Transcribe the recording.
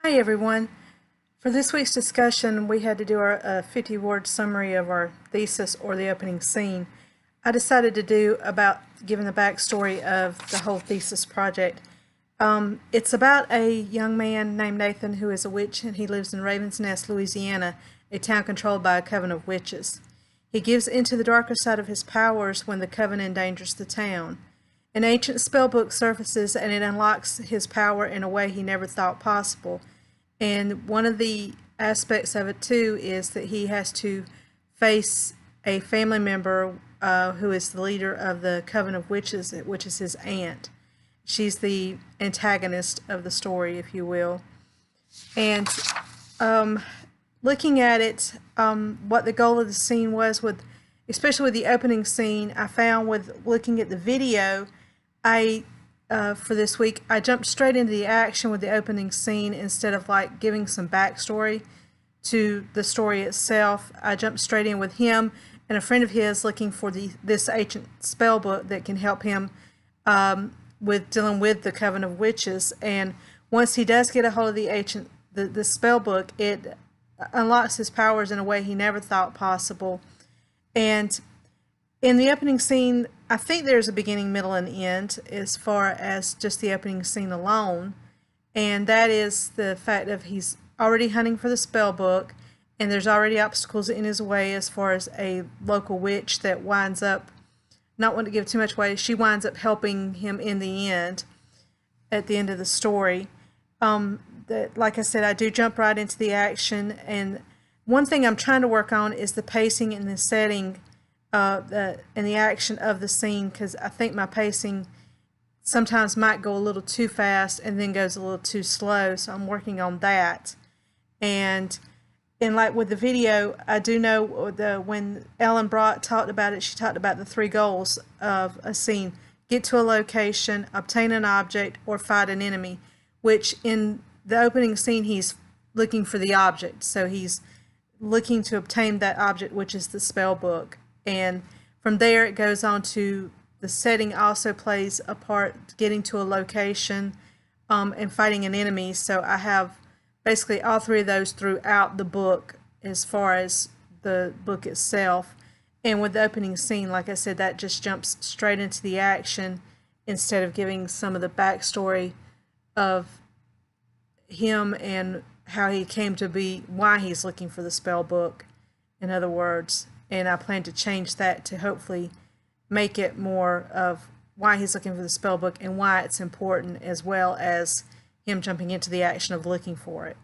Hi everyone. For this week's discussion, we had to do our 50-word summary of our thesis or the opening scene. I decided to do about giving the backstory of the whole thesis project. It's about a young man named Nathan who is a witch, and he lives in Raven's Nest, Louisiana, a town controlled by a coven of witches. He gives into the darker side of his powers when the coven endangers the town. An ancient spellbook surfaces and it unlocks his power in a way he never thought possible. And one of the aspects of it too is that he has to face a family member who is the leader of the coven of witches, which is his aunt. She's the antagonist of the story, if you will. And looking at it, what the goal of the scene was, especially with the opening scene, I found with looking at the video, for this week, I jumped straight into the action with the opening scene instead of like giving some backstory to the story itself. I jumped straight in with him and a friend of his looking for this ancient spell book that can help him with dealing with the coven of witches. And once he does get a hold of the spell book, it unlocks his powers in a way he never thought possible. And in the opening scene, I think there's a beginning, middle, and end as far as just the opening scene alone. And that is the fact of he's already hunting for the spell book, and there's already obstacles in his way as far as a local witch that winds up, not wanting to give too much away, she winds up helping him in the end, at the end of the story. Like I said, I do jump right into the action, and one thing I'm trying to work on is the pacing and the setting and the action of the scene, because I think my pacing sometimes might go a little too fast and then goes a little too slow, so I'm working on that. And like with the video, I do know when Ellen Brock talked about it, she talked about the 3 goals of a scene: get to a location, obtain an object, or fight an enemy, which in the opening scene he's looking for the object, so he's looking to obtain that object, which is the spell book. And from there it goes on to the setting also plays a part, getting to a location and fighting an enemy. So I have basically all 3 of those throughout the book as far as the book itself. And with the opening scene, like I said, that just jumps straight into the action instead of giving some of the backstory of him and how he came to be, why he's looking for the spell book, in other words. And I plan to change that to hopefully make it more of why he's looking for the spell book and why it's important, as well as him jumping into the action of looking for it.